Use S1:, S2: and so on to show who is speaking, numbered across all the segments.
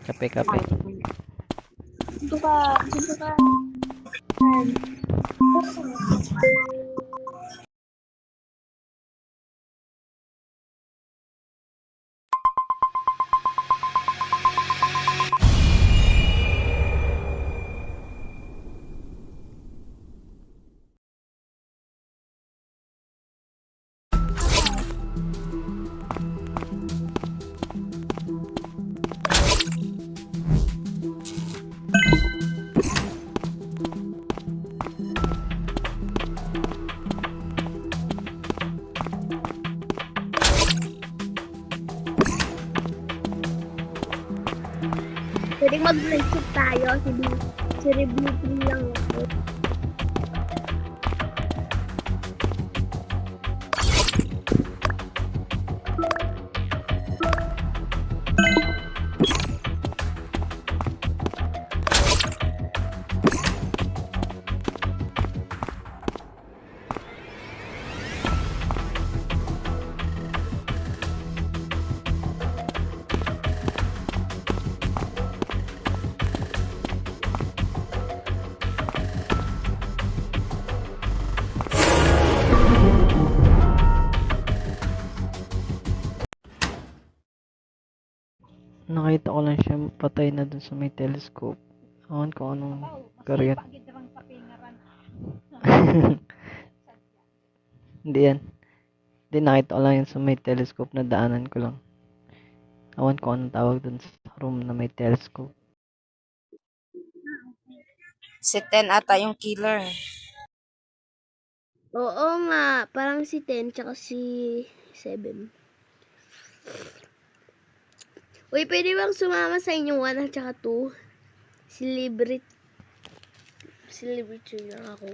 S1: Kape, kape.
S2: Dito ka. Pwede mag-friendship tayo. Si Rebuting lang ako.
S1: Nakita ko lang siya patay na dun sa may telescope. Awan ko anong karyat. Hindi yan. Hindi, nakita ko lang yan sa may telescope na daanan ko lang. Awan ko anong tawag dun sa room na may telescope.
S3: Si Ten ata yung killer.
S2: Oo nga. Parang si 10 tsaka si 7. Uy, pwede bang sumama sa inyong 1 at saka 2? Celebrity lang ako.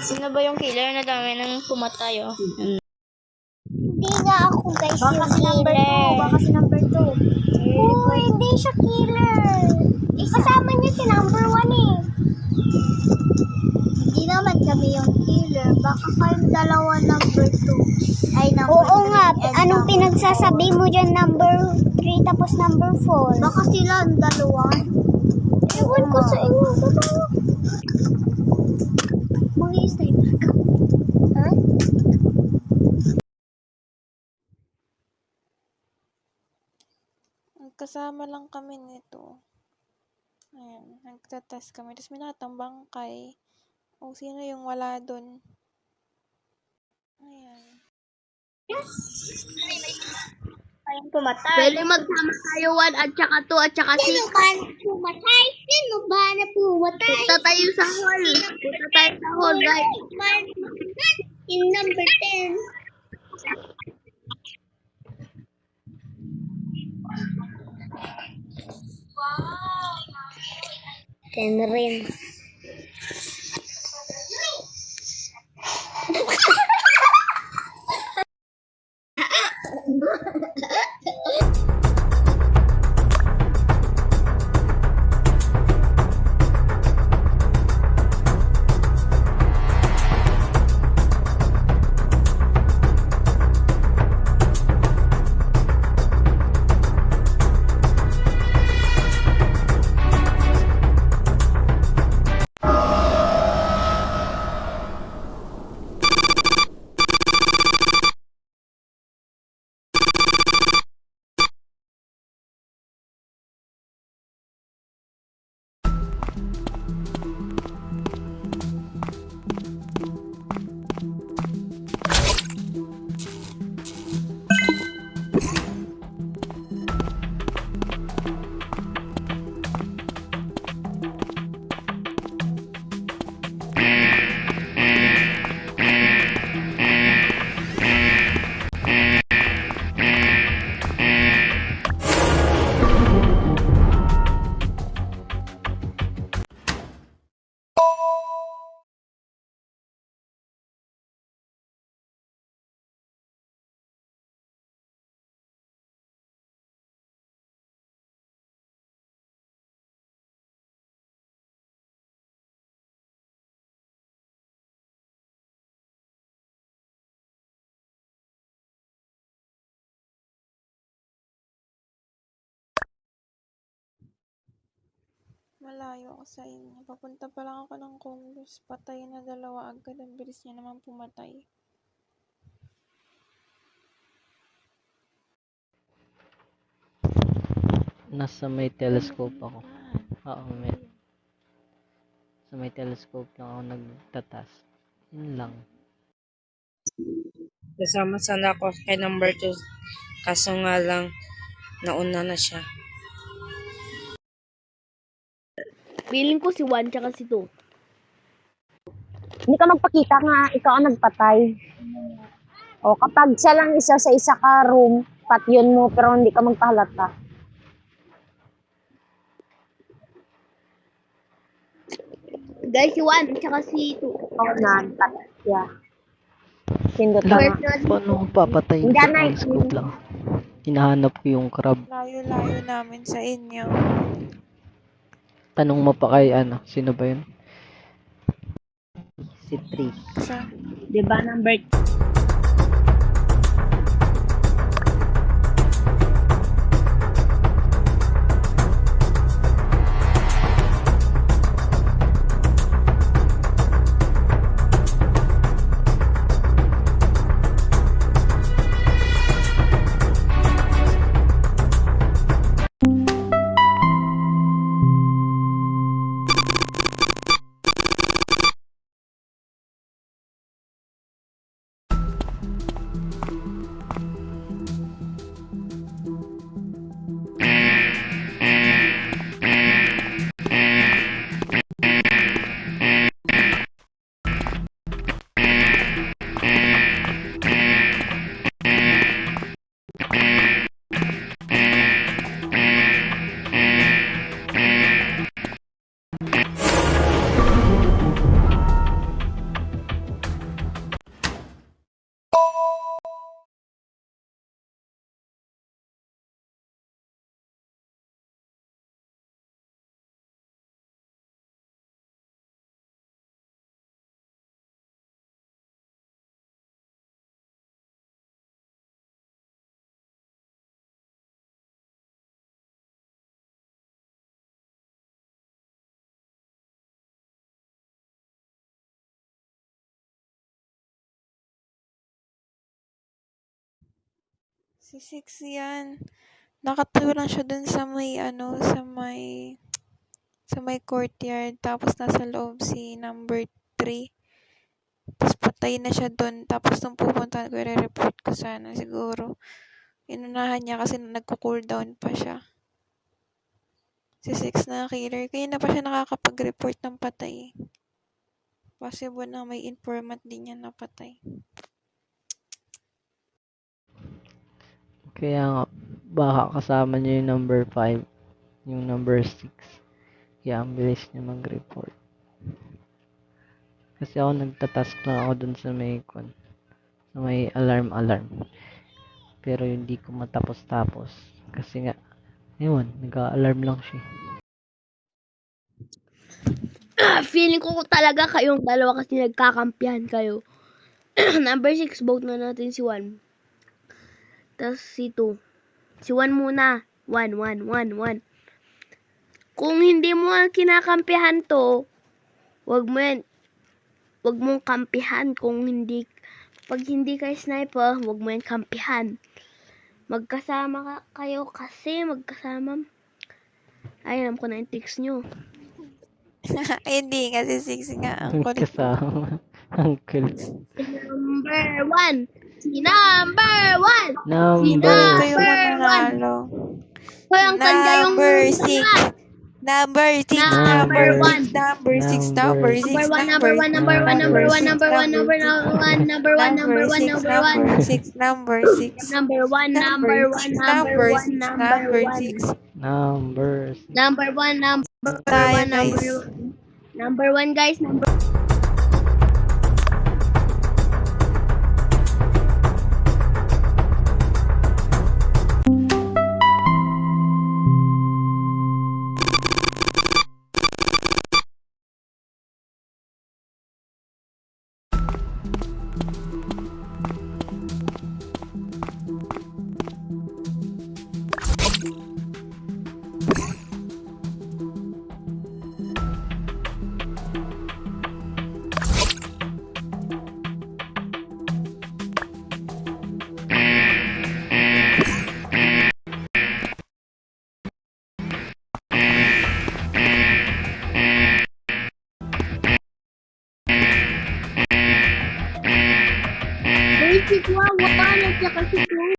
S3: Sino ba yung killer na dami nang pumatay, oh?
S4: Hindi nga ako guys baka si number 2. Baka si number 2. Oo, hindi siya killer. Kasama niya si number 1 eh. Hindi naman kami yung killer. Baka kayong dalawa number 2. Ay, number 3. Oo nga. Anong pinagsasabi mo dyan number 3 tapos number 4? Baka sila ang dalawa. Ewan ko sa inyo. Mag-i-sniper ka. Ha?
S5: Kasama lang kami nito. Ayan, nagtatest kami. Tapos may nakatambang kay o sino yung wala dun. Ayan.
S4: Ayun pumatay.
S2: Pwede magsama tayo 1 at saka 2 at saka 6.
S4: Sino ba na pumatay? Sino ba na pumatay?
S2: Punta tayo sa hall. Punta tayo sa hall, guys.
S4: In number 10. Wow. 10 rin.
S5: Malayo ako sa inyo. Papunta pa lang ako ng Congress. Patay na 2 agad. Ang bilis niya naman pumatay.
S1: Nasa may telescope ako. Oo, may. Sa may telescope lang ako nagtatas. Yun lang.
S6: Kasama sana ako kay number 2. Kaso nga lang, nauna na siya.
S2: Feeling ko si 1 tsaka si 2.
S7: Hindi ka magpakita nga ikaw ang nagpatay. O kapag siya lang isa sa isa ka room, patyon mo pero hindi ka magpahalata.
S2: Guys, si 1 tsaka si 2.
S7: O nagpatay siya. Sindot
S1: Lang,
S7: na.
S1: paano ko papatayin
S7: Hindi
S1: sa
S7: na,
S1: telescope lang? Hinahanap ko yung crab.
S5: Layo-layo namin sa inyo.
S1: Tanong mo pa kay sino ba yun? Si 3.
S5: Sa
S7: Di ba number
S5: si 6 yan. Nakatayo lang siya dun sa may sa may courtyard. Tapos nasa loob si number 3. Tapos patay na siya dun. Tapos nung pupunta ko, i-report ko sana siguro. Inunahan niya kasi nagko-cooldown pa siya. Si 6 na killer. Kaya na pa siya nakakapag-report ng patay. Possible na may informant din niya napatay.
S1: Kaya nga, baka kasama niya yung number 5, yung number 6. Kaya ang bilis niya mag-report. Kasi ako nagtatask lang ako dun sa sa may alarm. Pero hindi ko matapos-tapos. Kasi nga, ayun, nag-a-alarm lang siya.
S2: Feeling ko talaga kayong dalawa kasi nagkakampihan kayo. Number 6, vote na natin si 1. Tapos si 2. Si 1 muna. 1. Kung hindi mo kinakampihan to, wag mong kampihan pag hindi kayo sniper, wag mo yan kampihan. Magkasama kayo kasi magkasama. Ay, alam ko na yung tricks nyo.
S5: Ay, hindi kasi 6 nga ang kulit.
S1: Kasama. Uncle.
S2: Number 1. Si number 1.
S1: Number.
S5: Kayo mananalo.
S2: Hoy, ang tanda yung
S5: Number 6. Number 6.
S2: Number 1.
S5: Number 6. Number 6.
S2: Number 1. Number 1. Number 1. Number 1. Number 1. Number 1. Number 1. Number 1.
S5: 6. Number 6.
S2: Number 1. Number 1. Number 1. Number 1.
S1: Numbers.
S2: Number 1. Number 1. Number 1, guys. Number Basic 1 at saka si 2.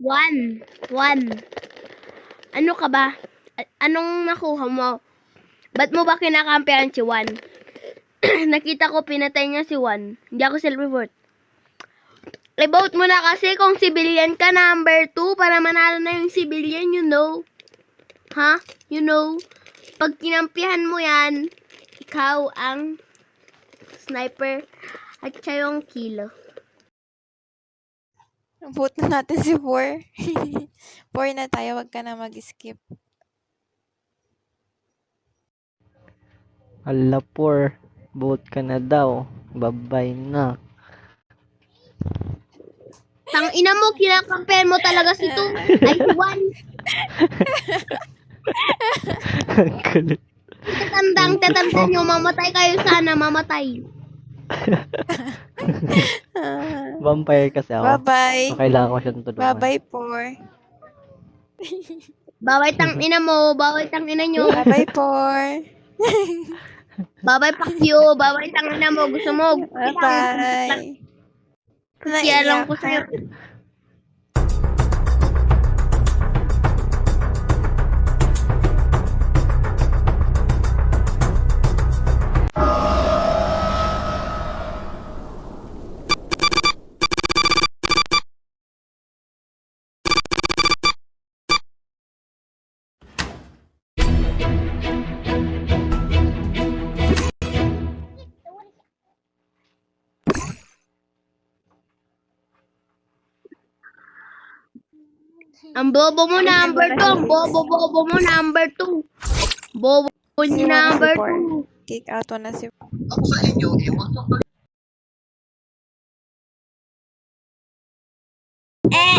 S2: One. Ano ka ba? Anong nakuha mo? Ba't mo ba kinakampihan si Juan? Nakita ko pinatay niya si Juan. Hindi ako self-report. I-vote mo na kasi kung civilian ka, number 2, para manalo na yung civilian, you know. Ha? You know. Pag kinampihan mo yan, ikaw ang sniper at siya yung kilo.
S5: Vote na natin si 4. 4 na tayo, wag ka na mag-skip.
S1: Ala, poor. Vote ka na daw. Babay na.
S2: Tang ina mo, kinakampihan mo talaga si 2. Ay, si 1.
S1: Ang kulit.
S2: Tatandang nyo, mamatay kayo sana, mamatay.
S1: Vampire kasi ako.
S5: Bye-bye.
S1: So, kailangan ko siyang tulungan.
S5: Bye-bye, 4.
S2: Baway tang ina mo, baway tang ina nyo.
S5: Bye-bye, 4.
S2: Baway pakyo, baway tang ina mo. Gusto mo?
S5: Bye-bye.
S2: Kaya lang ko sa'yo. Ang bobo mo number 2. Ang bobo mo number 2. Bobo ni number 2.
S5: Kick out na si
S2: Eh.